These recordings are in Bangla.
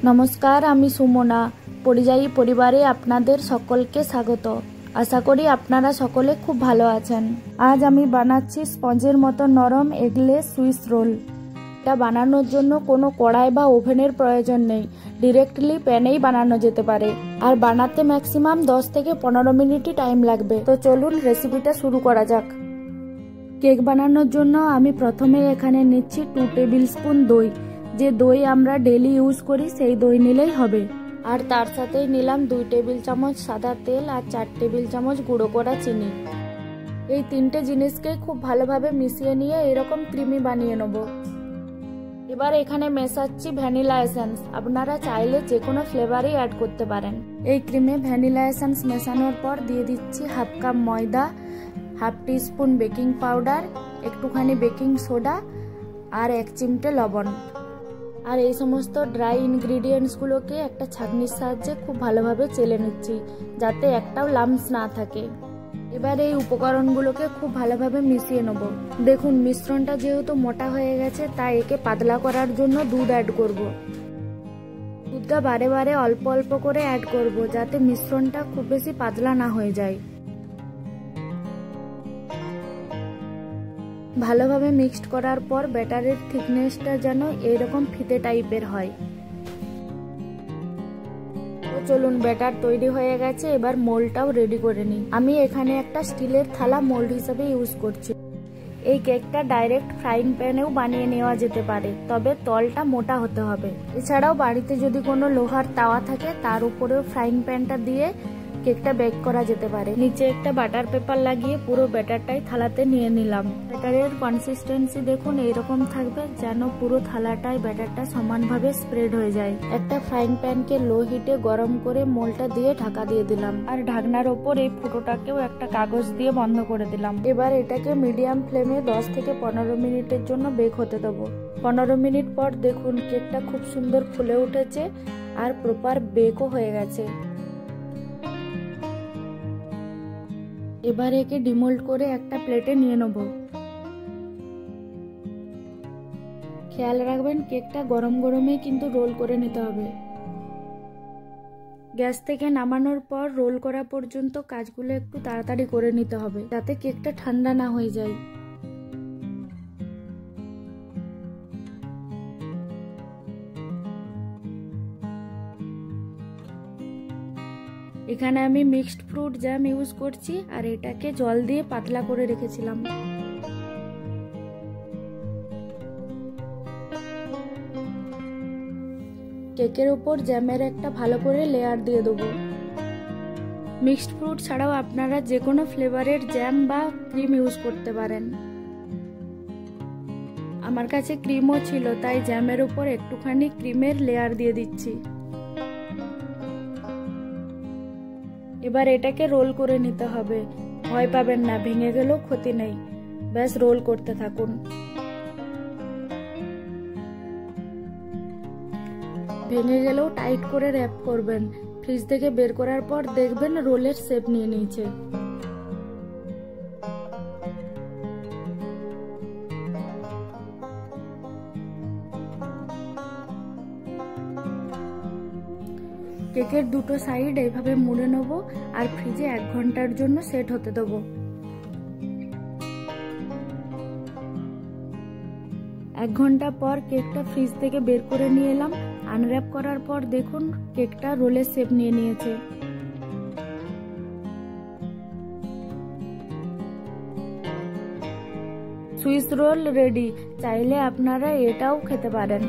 নমস্কার, আমি সুমনা। পরিযায়ী পরিবারে আপনাদের সকলকে স্বাগত। আশা করি আপনারা সকলে খুব ভালো আছেন। আজ আমি বানাচ্ছি স্পঞ্জের মতো নরম এগলেস সুইস রোল। এটা বানানোর জন্য কোনো কড়াই বা ওভেনের প্রয়োজন নেই, ডিরেক্টলি প্যানেই বানানো যেতে পারে। আর বানাতে ম্যাক্সিমাম 10 থেকে 15 মিনিটই টাইম লাগবে। তো চলুন রেসিপিটা শুরু করা যাক। কেক বানানোর জন্য আমি প্রথমে এখানে নিচ্ছি 2 টেবিল স্পুন দই। যে দই আমরা ডেলি ইউজ করি সেই দই নিলেই হবে। আর তার সাথেই নিলাম 2 টেবিল চামচ সাদা তেল আর 4 টেবিল চামচ গুঁড়ো করা চিনি। এই তিনটে জিনিসকে খুব ভালোভাবে মিশিয়ে নিয়ে এরকম ক্রিমি বানিয়ে নেব। এবার এখানে মেশাচ্ছি ভ্যানিলা এসেন্স। আপনারা চাইলে যে কোনো ফ্লেভারই অ্যাড করতে পারেন। এই ক্রিমে ভ্যানিলা এসেন্স মেশানোর পর দিয়ে দিচ্ছি হাফ কাপ ময়দা, হাফ টিস্পুন বেকিং পাউডার, একটুখানি বেকিং সোডা আর 1 চিমটে লবণ। আর এই সমস্ত ড্রাই ইনগ্রিডিয়েন্টসগুলোকে একটা ছাঁকনির সাহায্যে খুব ভালোভাবে চেলে নিচ্ছি, যাতে একটাও লাম্পস না থাকে। এবার এই উপকরণগুলোকে খুব ভালোভাবে মিশিয়ে নেব। দেখুন, মিশ্রণটা যেহেতু মোটা হয়ে গেছে, তাই একে পাতলা করার জন্য দুধ অ্যাড করব। দুধটা বারে বারে অল্প অল্প করে অ্যাড করব, যাতে মিশ্রণটা খুব বেশি পাতলা না হয়ে যায়। ভালোভাবে মিক্সড করার পর ব্যাটারের থিকনেসটা যেন এইরকম ফিতে টাইপের হয়। তো চলুন, ব্যাটার তৈরি হয়ে গেছে। এবার মোল্ডটাও রেডি করে নিই। আমি এখানে একটা স্টিলের থালা মোল্ড হিসেবে ইউজ করছি। এই কেকটা ডাইরেক্ট ফ্রাইং প্যানেও বানিয়ে নেওয়া যেতে পারে, তবে তলটা মোটা হতে হবে। এছাড়াও বাড়িতে যদি কোনো লোহার তাওয়া থাকে, তার উপরেও ফ্রাইং প্যানটা দিয়ে কেকটা বেক করা যেতে পারে। নিচে একটা বাটার পেপার লাগিয়ে পুরো ব্যাটারটাই থালাতে নিয়ে নিলাম। ব্যাটারের কনসিস্টেন্সি দেখুন এইরকম থাকবে, যেন পুরো থালাটায় ব্যাটারটা সমানভাবে স্প্রেড হয়ে যায়। একটা ফ্রাইং প্যানকে লো হিটে গরম করে মোলটা দিয়ে ঢাকা দিয়ে দিলাম। আর ঢাকনার ওপর এই ফুটোটাকেও একটা কাগজ দিয়ে বন্ধ করে দিলাম। এবার এটাকে মিডিয়াম ফ্লেমে 10 থেকে 15 মিনিটের জন্য বেক হতে দেবো। 15 মিনিট পর দেখুন কেকটা খুব সুন্দর ফুলে উঠেছে আর প্রপার বেকও হয়ে গেছে। এবার একে ডিমোল্ড করে একটা প্লেটে নিয়ে নেব। খেয়াল রাখবেন কেকটা গরম গরমেই কিন্তু রোল করে নিতে হবে। গ্যাস থেকে নামানোর পর রোল করা পর্যন্ত কাজগুলো একটু তাড়াতাড়ি করে নিতে হবে, যাতে কেকটা ঠান্ডা না হয়ে যায়। এখানে আমি মিক্সড ফ্রুট জ্যাম ইউজ করছি, আর এটাকে জল দিয়ে পাতলা করে রেখেছিলাম। কেকের উপর জ্যামের একটা ভালো করে লেয়ার দিয়ে দেবো। মিক্সড ফ্রুট ছাড়াও আপনারা যে কোনো ফ্লেভারের জ্যাম বা ক্রিম ইউজ করতে পারেন। আমার কাছে ক্রিমও ছিল, তাই জ্যামের উপর একটুখানি ক্রিমের লেয়ার দিয়ে দিচ্ছি। এবার এটাকে রোল করে নিতে হবে। ভয় পাবেন না, ভেঙে গেলেও ক্ষতি নেই। ব্যাস রোল করতে থাকুন। ভেঙে গেলেও টাইট করে র্যাপ করবেন। ফ্রিজ থেকে বের করার পর দেখবেন রোলের শেপ নিয়ে নিয়েছে। কেকের দুটো সাইড এইভাবে মুড়ে নেব আর ফ্রিজে 1 ঘন্টার জন্য সেট হতে দেবো। 1 ঘন্টা পর কেকটা ফ্রিজ থেকে বের করে নিয়ে এলাম। আনর্যাপ করার পর দেখুন কেকটা রোলের শেপ নিয়ে নিয়েছে। Swiss roll ready. চাইলে আপনারা এটাও খেতে পারেন,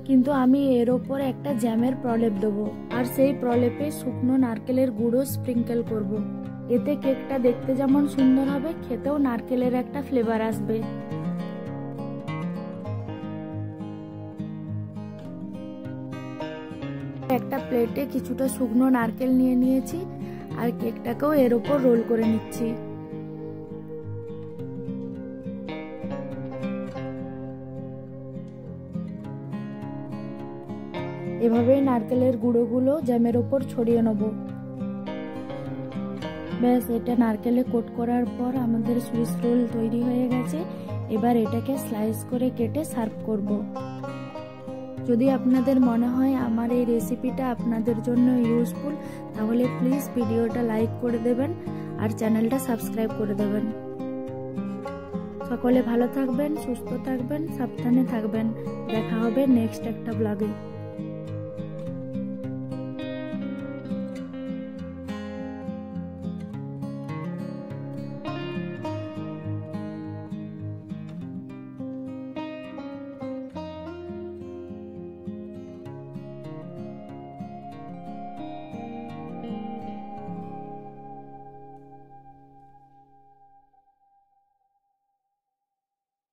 কিন্তু আমি এর ওপর একটা জ্যামের প্রলেপ দেবো, আর সেই প্রলেপে শুকনো নারকেলের গুঁড়ো স্প্রিঙ্কেল করব। এতে কেকটা দেখতে যেমন সুন্দর হবে, খেতেও নারকেলের একটা ফ্লেভার আসবে। একটা প্লেটে কিছুটা শুকনো নারকেল নিয়ে নিয়েছি, আর কেকটাকেও এর ওপর রোল করে নিচ্ছি। এভাবেই নারকেলের গুঁড়োগুলো জ্যামের ওপর ছড়িয়ে নেব। ব্যাস, এটা নারকেলে কোট করার পর আমাদের সুইস রোল তৈরি হয়ে গেছে। এবার এটাকে স্লাইস করে কেটে সার্ভ করব। যদি আপনাদের মনে হয় আমার এই রেসিপিটা আপনাদের জন্য ইউজফুল, তাহলে প্লিজ ভিডিওটা লাইক করে দেবেন আর চ্যানেলটা সাবস্ক্রাইব করে দেবেন। সকলে ভালো থাকবেন, সুস্থ থাকবেন, সাবধানে থাকবেন। দেখা হবে নেক্সট একটা ব্লগে।